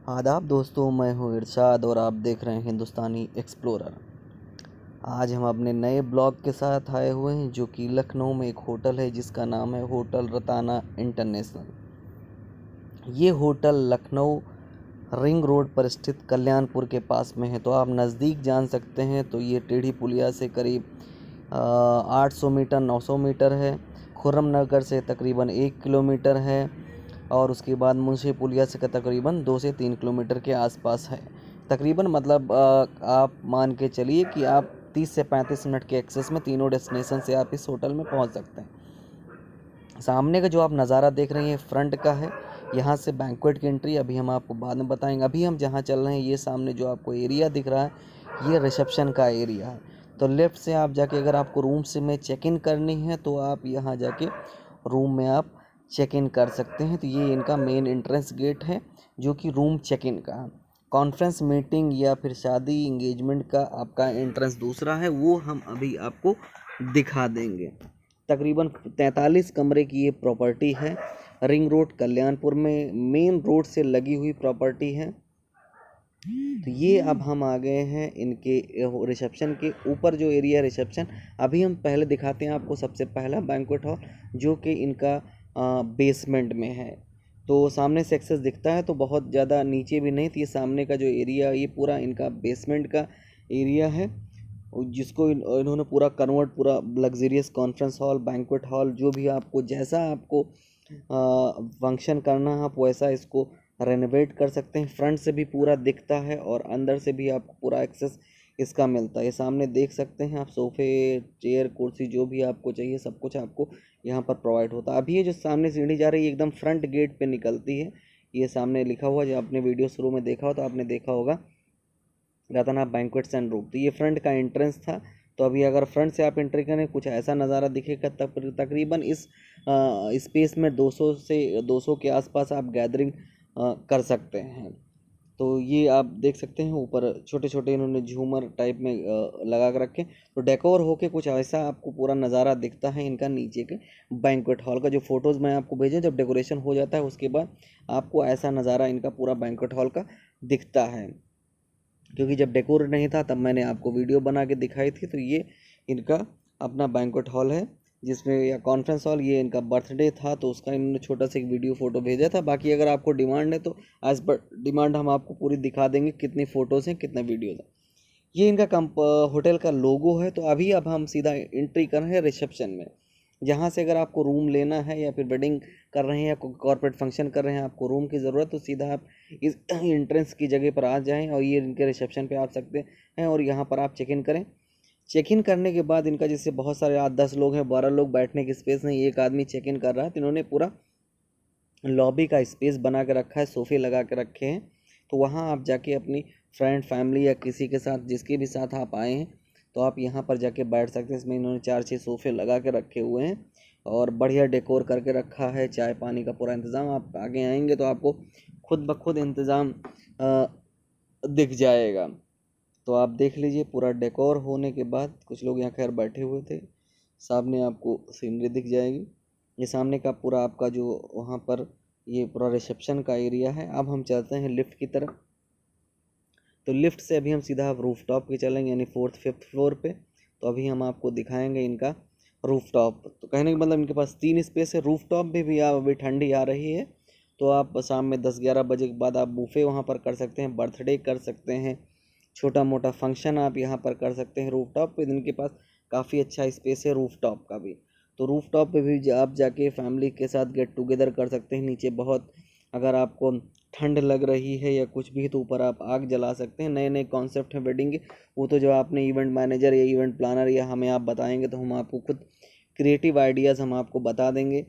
आदाब दोस्तों, मैं हूँ इरशाद और आप देख रहे हैं हिंदुस्तानी एक्सप्लोरर। आज हम अपने नए ब्लॉग के साथ आए हुए हैं जो कि लखनऊ में एक होटल है जिसका नाम है होटल रताना इंटरनेशनल। ये होटल लखनऊ रिंग रोड पर स्थित कल्याणपुर के पास में है। तो आप नज़दीक जान सकते हैं तो ये टेढ़ी पुलिया से करीब 800 मीटर 900 मीटर है। खुर्रम नगर से तकरीबन 1 किलोमीटर है और उसके बाद मुंशी पुलिया से तकरीबन 2 से 3 किलोमीटर के आसपास है। तकरीबन मतलब आप मान के चलिए कि आप 30 से 35 मिनट के एक्सेस में तीनों डेस्टिनेशन से आप इस होटल में पहुंच सकते हैं। सामने का जो आप नज़ारा देख रहे हैं फ्रंट का है। यहाँ से बैंक्वेट की एंट्री अभी हम आपको बाद में बताएंगे। अभी हम जहाँ चल रहे हैं ये सामने जो आपको एरिया दिख रहा है ये रिसेप्शन का एरिया है। तो लेफ़्ट से आप जाके अगर आपको रूम से में चेक इन करनी है तो आप यहाँ जाके रूम में आप चेक इन कर सकते हैं। तो ये इनका मेन एंट्रेंस गेट है जो कि रूम चेक इन का। कॉन्फ्रेंस मीटिंग या फिर शादी इंगेजमेंट का आपका एंट्रेंस दूसरा है, वो हम अभी आपको दिखा देंगे। तकरीबन 43 कमरे की ये प्रॉपर्टी है। रिंग रोड कल्याणपुर में मेन रोड से लगी हुई प्रॉपर्टी है। तो ये अब हम आ गए हैं इनके रिसेप्शन के ऊपर जो एरिया है रिसेप्शन। अभी हम पहले दिखाते हैं आपको सबसे पहला बैंक्वेट हॉल जो कि इनका बेसमेंट में है। तो सामने से एक्सेस दिखता है तो बहुत ज़्यादा नीचे भी नहीं। तो ये सामने का जो एरिया ये पूरा इनका बेसमेंट का एरिया है जिसको इन्होंने पूरा कन्वर्ट पूरा luxurious conference hall banquet hall जो भी आपको जैसा आपको फंक्शन करना है आप वैसा इसको रेनोवेट कर सकते हैं। फ्रंट से भी पूरा दिखता है और अंदर से भी आपको पूरा एक्सेस इसका मिलता है। ये सामने देख सकते हैं आप सोफ़े चेयर कुर्सी जो भी आपको चाहिए सब कुछ आपको यहाँ पर प्रोवाइड होता है। अभी ये जो सामने सीढ़ी जा रही है एकदम फ्रंट गेट पे निकलती है। ये सामने लिखा हुआ जो आपने वीडियो शुरू में देखा हो तो आपने देखा होगा रतना बैंक्वेट्स एंड रूम। तो ये फ्रंट का एंट्रेंस था। तो अभी अगर फ्रंट से आप एंट्री करें कुछ ऐसा नज़ारा दिखेगा। तकरीबन इस स्पेस में 200 के आसपास आप गैदरिंग कर सकते हैं। तो ये आप देख सकते हैं ऊपर छोटे छोटे इन्होंने झूमर टाइप में लगा कर रखे। तो डेकोर होके कुछ ऐसा आपको पूरा नज़ारा दिखता है इनका नीचे के बैंक्वेट हॉल का। जो फ़ोटोज़ मैं आपको भेजूँ जब डेकोरेशन हो जाता है उसके बाद आपको ऐसा नज़ारा इनका पूरा बैंक्वेट हॉल का दिखता है। क्योंकि जब डेकोर नहीं था तब मैंने आपको वीडियो बना के दिखाई थी। तो ये इनका अपना बैंक्वेट हॉल है जिसमें या कॉन्फ्रेंस हॉल। ये इनका बर्थडे था तो उसका इन्होंने छोटा सा एक वीडियो फ़ोटो भेजा था। बाकी अगर आपको डिमांड है तो एज पर डिमांड हम आपको पूरी दिखा देंगे कितनी फ़ोटोज़ हैं कितने वीडियोज़ हैं। ये इनका होटल का लोगो है। तो अभी अब हम सीधा एंट्री कर रहे हैं रिसेप्शन में जहाँ से अगर आपको रूम लेना है या फिर वेडिंग कर रहे हैं या कॉर्पोरेट फंक्शन कर रहे हैं आपको रूम की ज़रूरत तो सीधा आप इस एंट्रेंस की जगह पर आ जाएं और ये इनके रिसेप्शन पे आ सकते हैं और यहाँ पर आप चेक इन करें। चेक इन करने के बाद इनका जैसे बहुत सारे 8-10 लोग हैं 12 लोग बैठने की स्पेस नहीं, एक आदमी चेक इन कर रहा है तो इन्होंने पूरा लॉबी का स्पेस बना के रखा है, सोफ़े लगा के रखे हैं। तो वहाँ आप जाके अपनी फ्रेंड फैमिली या किसी के साथ जिसके भी साथ आप आए हैं तो आप यहाँ पर जाके बैठ सकते हैं। इसमें इन्होंने 4-6 सोफ़े लगा के रखे हुए हैं और बढ़िया डेकोर करके रखा है। चाय पानी का पूरा इंतज़ाम, आप आगे आएंगे तो आपको खुद ब खुद इंतज़ाम दिख जाएगा। तो आप देख लीजिए पूरा डेकोर होने के बाद कुछ लोग यहाँ खैर बैठे हुए थे। सामने आपको सीनरी दिख जाएगी। ये सामने का पूरा आपका जो वहाँ पर ये पूरा रिसेप्शन का एरिया है। अब हम चलते हैं लिफ्ट की तरफ। तो लिफ्ट से अभी हम सीधा रूफ टॉप पे चलेंगे यानी 4th 5th फ्लोर पे। तो अभी हम आपको दिखाएंगे इनका रूफ टॉप। तो कहने का मतलब इनके पास 3 स्पेस है। रूफ टॉप पे भी आप अभी ठंडी आ रही है तो आप शाम में 10-11 बजे के बाद आप बूफे वहाँ पर कर सकते हैं, बर्थडे कर सकते हैं, छोटा मोटा फंक्शन आप यहाँ पर कर सकते हैं रूफ टॉप पे। इनके पास काफ़ी अच्छा स्पेस है रूफ टॉप का भी। तो रूफ टॉप पे भी आप जाके फैमिली के साथ गेट टुगेदर कर सकते हैं। नीचे बहुत अगर आपको ठंड लग रही है या कुछ भी तो ऊपर आप आग जला सकते हैं। नए नए कॉन्सेप्ट हैं वेडिंग के, वो तो जो आपने इवेंट मैनेजर या इवेंट प्लानर या हमें आप बताएंगे तो हम आपको खुद क्रिएटिव आइडियाज़ हम आपको बता देंगे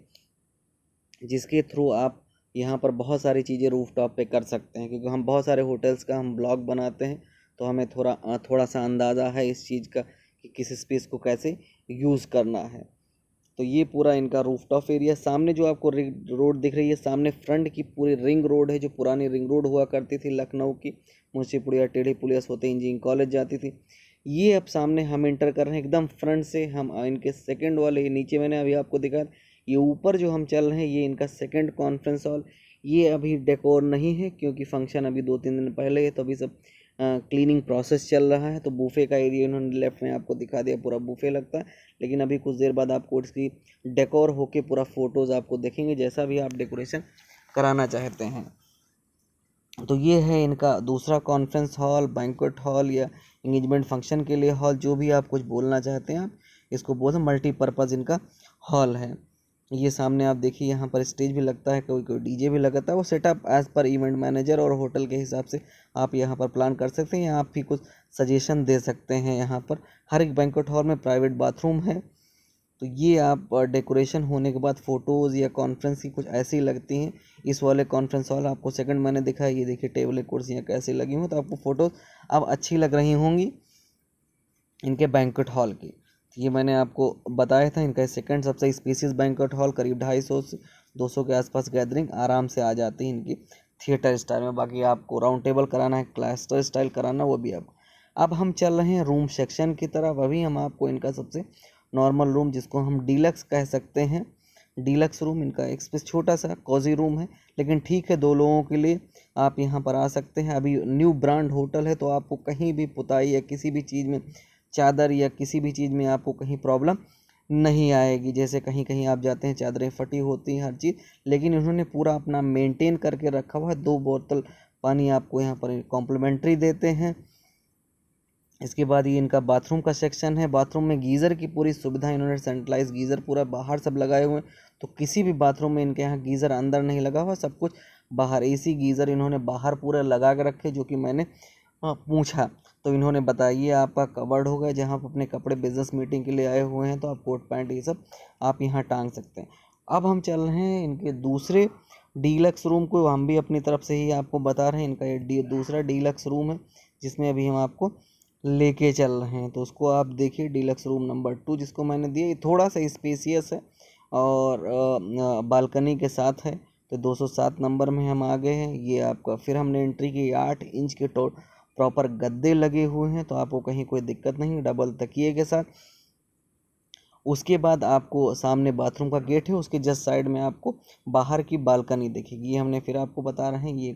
जिसके थ्रू आप यहाँ पर बहुत सारी चीज़ें रूफ टॉप पे कर सकते हैं। क्योंकि हम बहुत सारे होटल्स का हम ब्लॉग बनाते हैं तो हमें थोड़ा सा अंदाज़ा है इस चीज़ का कि किस स्पेस को कैसे यूज़ करना है। तो ये पूरा इनका रूफ टॉप एरिया। सामने जो आपको रोड दिख रही है सामने फ्रंट की पूरी रिंग रोड है जो पुरानी रिंग रोड हुआ करती थी लखनऊ की। मुंशी पुलिया टेढ़ी पुलिया होते इंजीनियरिंग कॉलेज जाती थी। ये अब सामने हम इंटर कर रहे हैं एकदम फ्रंट से। हम इनके सेकंड वाले नीचे मैंने अभी आपको दिखा, ये ऊपर जो हम चल रहे हैं ये इनका सेकंड कॉन्फ्रेंस हॉल। ये अभी डेकोर नहीं है क्योंकि फंक्शन अभी 2-3 दिन पहले है, तो अभी सब क्लीनिंग प्रोसेस चल रहा है। तो बूफे का एरिया इन्होंने लेफ्ट में आपको दिखा दिया, पूरा बूफे लगता है। लेकिन अभी कुछ देर बाद आपको इसकी डेकोर होके पूरा फोटोज़ आपको देखेंगे, जैसा भी आप डेकोरेशन कराना चाहते हैं। तो ये है इनका दूसरा कॉन्फ्रेंस हॉल, बैंक्वेट हॉल या एंगेजमेंट फंक्शन के लिए हॉल, जो भी आप कुछ बोलना चाहते हैं आप इसको बोलते हैं। मल्टीपर्पज़ इनका हॉल है। ये सामने आप देखिए, यहाँ पर स्टेज भी लगता है, कोई कोई डीजे भी लगता है। वो setup as per event manager और होटल के हिसाब से आप यहाँ पर प्लान कर सकते हैं, या आप भी कुछ सजेशन दे सकते हैं। यहाँ पर हर एक बैंक्वेट हॉल में प्राइवेट बाथरूम है। तो ये आप डेकोरेशन होने के बाद फ़ोटोज़ या कॉन्फ्रेंस की कुछ ऐसी लगती हैं। इस वाले कॉन्फ्रेंस हॉल आपको सेकंड मैंने दिखाया, ये देखिए टेबलें कुर्सियाँ कैसी लगी हुई, तो आपको फ़ोटोज़ अब अच्छी लग रही होंगी इनके बैंक्वेट हॉल की। तो ये मैंने आपको बताया था, इनका सेकंड सबसे स्पेसियस बैंक्वेट हॉल, करीब 250 से 200 के आसपास गैदरिंग आराम से आ जाती है इनकी थिएटर स्टाइल में। बाकी आपको राउंड टेबल कराना है, क्लस्टर स्टाइल कराना, वो भी आपको। अब हम चल रहे हैं रूम सेक्शन की तरफ। अभी हम आपको इनका सबसे नॉर्मल रूम, जिसको हम डीलक्स कह सकते हैं, डीलक्स रूम इनका एक स्पेस छोटा सा कॉजी रूम है, लेकिन ठीक है 2 लोगों के लिए आप यहाँ पर आ सकते हैं। अभी न्यू ब्रांड होटल है, तो आपको कहीं भी पुताई या किसी भी चीज़ में, चादर या किसी भी चीज़ में आपको कहीं प्रॉब्लम नहीं आएगी। जैसे कहीं कहीं आप जाते हैं चादरें फटी होती हैं हर चीज़, लेकिन इन्होंने पूरा अपना मेंटेन करके रखा हुआ है। 2 बोतल पानी आपको यहाँ पर कॉम्प्लीमेंट्री देते हैं। इसके बाद ये इनका बाथरूम का सेक्शन है। बाथरूम में गीज़र की पूरी सुविधा, इन्होंने सेंट्रलाइज गीज़र पूरा बाहर सब लगाए हुए हैं। तो किसी भी बाथरूम में इनके यहाँ गीज़र अंदर नहीं लगा हुआ, सब कुछ बाहर। एसी गीज़र इन्होंने बाहर पूरा लगा के रखे, जो कि मैंने पूछा तो इन्होंने बताया ये आपका कवर्ड होगा। जहाँ आप अपने कपड़े बिजनेस मीटिंग के लिए आए हुए हैं, तो आप कोट पैंट ये सब आप यहाँ टांग सकते हैं। अब हम चल रहे हैं इनके दूसरे डीलक्स रूम को, हम भी अपनी तरफ से ही आपको बता रहे हैं। इनका ये दूसरा डीलक्स रूम है, जिसमें अभी हम आपको लेके चल रहे हैं। तो उसको आप देखिए, डीलक्स रूम नंबर 2 जिसको मैंने दिया, ये थोड़ा सा स्पेसियस है और बालकनी के साथ है। तो 207 नंबर में हम आ गए हैं। ये आपका फिर हमने एंट्री की, 8 इंच के प्रॉपर गद्दे लगे हुए हैं, तो आपको कहीं कोई दिक्कत नहीं, डबल तकिए के साथ। उसके बाद आपको सामने बाथरूम का गेट है, उसके जस्ट साइड में आपको बाहर की बालकनी दिखेगी। ये हमने फिर आपको बता रहे हैं, ये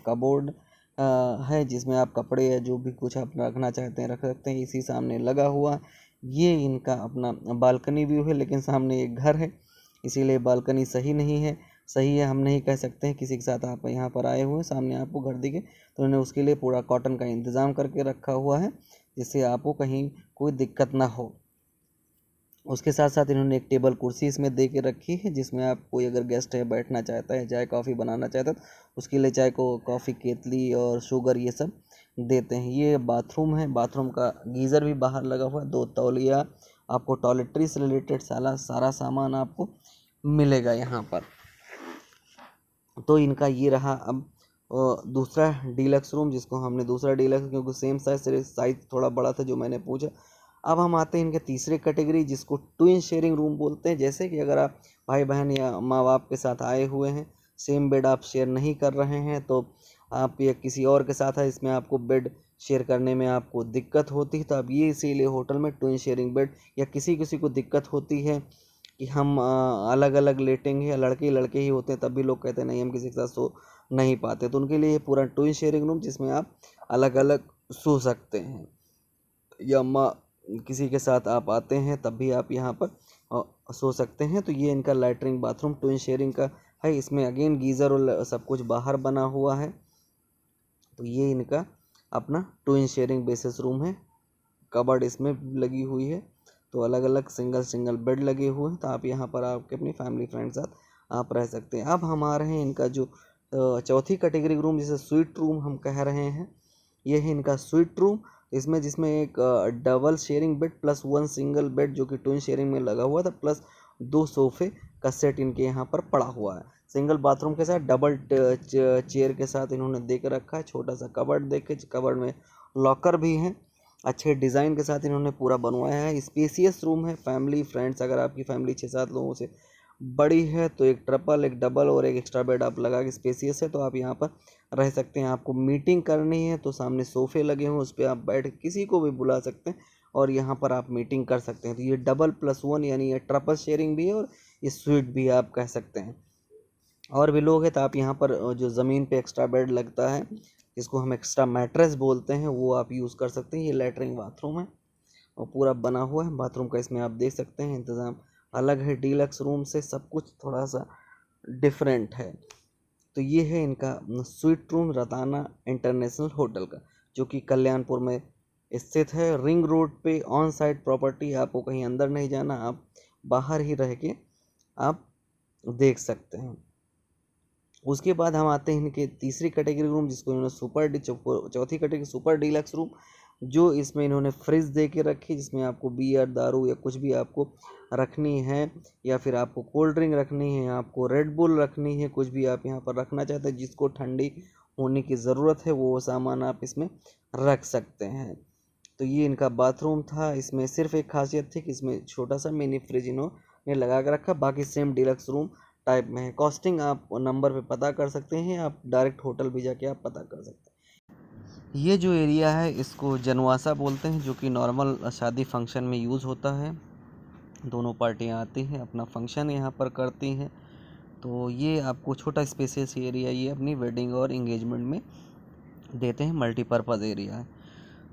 कबोर्ड है, जिसमें आप कपड़े या जो भी कुछ आप रखना चाहते हैं रख सकते हैं। इसी सामने लगा हुआ ये इनका अपना बालकनी व्यू है, लेकिन सामने एक घर है, इसीलिए बालकनी सही नहीं है। सही है हम नहीं कह सकते हैं, किसी के साथ आप यहाँ पर आए हुए हैं, सामने आपको घर दिखे, तो उन्होंने उसके लिए पूरा कॉटन का इंतज़ाम करके रखा हुआ है, जिससे आपको कहीं कोई दिक्कत ना हो। उसके साथ साथ इन्होंने एक टेबल कुर्सी इसमें दे के रखी है, जिसमें आप कोई अगर गेस्ट है बैठना चाहता है, चाय कॉफ़ी बनाना चाहता है, तो उसके लिए चाय को कॉफ़ी केतली और शुगर ये सब देते हैं। ये बाथरूम है, बाथरूम का गीज़र भी बाहर लगा हुआ है। 2 तौलिया, आपको टॉयलेटरी से रिलेटेड सारा सामान आपको मिलेगा यहाँ पर। तो इनका ये रहा। अब दूसरा डीलक्स रूम, जिसको हमने दूसरा डीलक्स, क्योंकि सेम साइज थोड़ा बड़ा था जो मैंने पूछा। अब हम आते हैं इनके तीसरे कैटेगरी, जिसको ट्विन शेयरिंग रूम बोलते हैं। जैसे कि अगर आप भाई बहन या माँ बाप के साथ आए हुए हैं, सेम बेड आप शेयर नहीं कर रहे हैं, तो आप या किसी और के साथ है, इसमें आपको बेड शेयर करने में आपको दिक्कत होती है, तो अब ये इसीलिए होटल में ट्विन शेयरिंग बेड, या किसी किसी को दिक्कत होती है कि हम अलग अलग लेटेंगे, या लड़के लड़के ही होते हैं, तब भी लोग कहते हैं नहीं हम किसी के साथ सो नहीं पाते, तो उनके लिए ये पूरा ट्विन शेयरिंग रूम, जिसमें आप अलग अलग सो सकते हैं। या माँ किसी के साथ आप आते हैं तब भी आप यहाँ पर सो सकते हैं। तो ये इनका लैट्रिन बाथरूम ट्विन शेयरिंग का है। इसमें अगेन गीज़र और सब कुछ बाहर बना हुआ है। तो ये इनका अपना ट्विन शेयरिंग बेसिस रूम है। कबर्ड इसमें लगी हुई है, तो अलग अलग सिंगल बेड लगे हुए हैं, तो आप यहाँ पर आपके अपनी फैमिली फ्रेंड साथ आप रह सकते हैं। अब हम आ रहे हैं इनका जो चौथी कैटेगरी रूम, जिसे स्वीट रूम हम कह रहे हैं। ये है इनका स्वीट रूम, जिसमें एक double sharing bed plus 1 single bed, जो कि ट्विन शेयरिंग में लगा हुआ था, प्लस 2 सोफे का सेट इनके यहाँ पर पड़ा हुआ है। सिंगल बाथरूम के साथ डबल चेयर के साथ इन्होंने दे कर रखा है। छोटा सा कबर्ड देखे, कबर्ड में लॉकर भी है, अच्छे डिज़ाइन के साथ इन्होंने पूरा बनवाया है। स्पेसियस रूम है, फैमिली फ्रेंड्स, अगर आपकी फैमिली 6-7 लोगों से बड़ी है तो एक ट्रिपल, एक डबल और एक एक्स्ट्रा बेड आप लगा के, स्पेसियस है तो आप यहाँ पर रह सकते हैं। आपको मीटिंग करनी है तो सामने सोफ़े लगे हुए, उस पर आप बैठ किसी को भी बुला सकते हैं और यहाँ पर आप मीटिंग कर सकते हैं। तो ये डबल प्लस 1 यानी ये ट्रिपल शेयरिंग भी है और ये स्वीट भी आप कह सकते हैं। और भी लोग हैं तो आप यहाँ पर जो ज़मीन पे एक्स्ट्रा बेड लगता है, जिसको हम एक्स्ट्रा मैट्रेस बोलते हैं, वो आप यूज़ कर सकते हैं। ये लैट्रिन बाथरूम है और पूरा बना हुआ है बाथरूम का, इसमें आप देख सकते हैं इंतज़ाम अलग है डीलक्स रूम से, सब कुछ थोड़ा सा डिफरेंट है। तो ये है इनका स्वीट रूम रताना इंटरनेशनल होटल का, जो कि कल्याणपुर में स्थित है, रिंग रोड पे ऑन साइट प्रॉपर्टी। आपको कहीं अंदर नहीं जाना, आप बाहर ही रह के आप देख सकते हैं। उसके बाद हम आते हैं इनके तीसरी कैटेगरी रूम, जिसको इन्होंने चौथी कैटेगरी सुपर डीलक्स रूम, जो इसमें इन्होंने फ्रिज दे के रखी, जिसमें आपको बियर दारू या कुछ भी आपको रखनी है, या फिर आपको कोल्ड ड्रिंक रखनी है, आपको रेड बुल रखनी है, कुछ भी आप यहाँ पर रखना चाहते हैं जिसको ठंडी होने की ज़रूरत है, वो सामान आप इसमें रख सकते हैं। तो ये इनका बाथरूम था। इसमें सिर्फ एक खासियत थी कि इसमें छोटा सा मिनी फ्रिज इन्होंने लगा के रखा, बाकी सेम डीलक्स रूम टाइप में है। कॉस्टिंग आप नंबर पे पता कर सकते हैं, आप डायरेक्ट होटल भी जाके आप पता कर सकते हैं। ये जो एरिया है इसको जनवासा बोलते हैं, जो कि नॉर्मल शादी फंक्शन में यूज़ होता है। दोनों पार्टियां आती हैं, अपना फंक्शन यहाँ पर करती हैं। तो ये आपको छोटा स्पेसियस एरिया ये अपनी वेडिंग और इंगेजमेंट में देते हैं, मल्टीपर्पज़ एरिया है।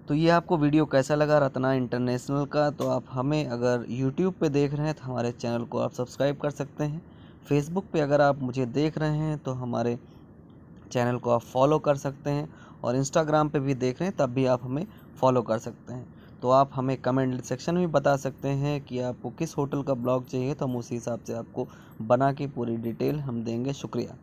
तो ये आपको वीडियो कैसा लगा रत्ना इंटरनेशनल का? तो आप हमें अगर यूट्यूब पे देख रहे हैं तो हमारे चैनल को आप सब्सक्राइब कर सकते हैं। फेसबुक पे अगर आप मुझे देख रहे हैं तो हमारे चैनल को आप फॉलो कर सकते हैं, और इंस्टाग्राम पे भी देख रहे हैं तब भी आप हमें फॉलो कर सकते हैं। तो आप हमें कमेंट सेक्शन में बता सकते हैं कि आपको किस होटल का ब्लॉग चाहिए, तो हम उसी हिसाब से आपको बना के पूरी डिटेल हम देंगे। शुक्रिया।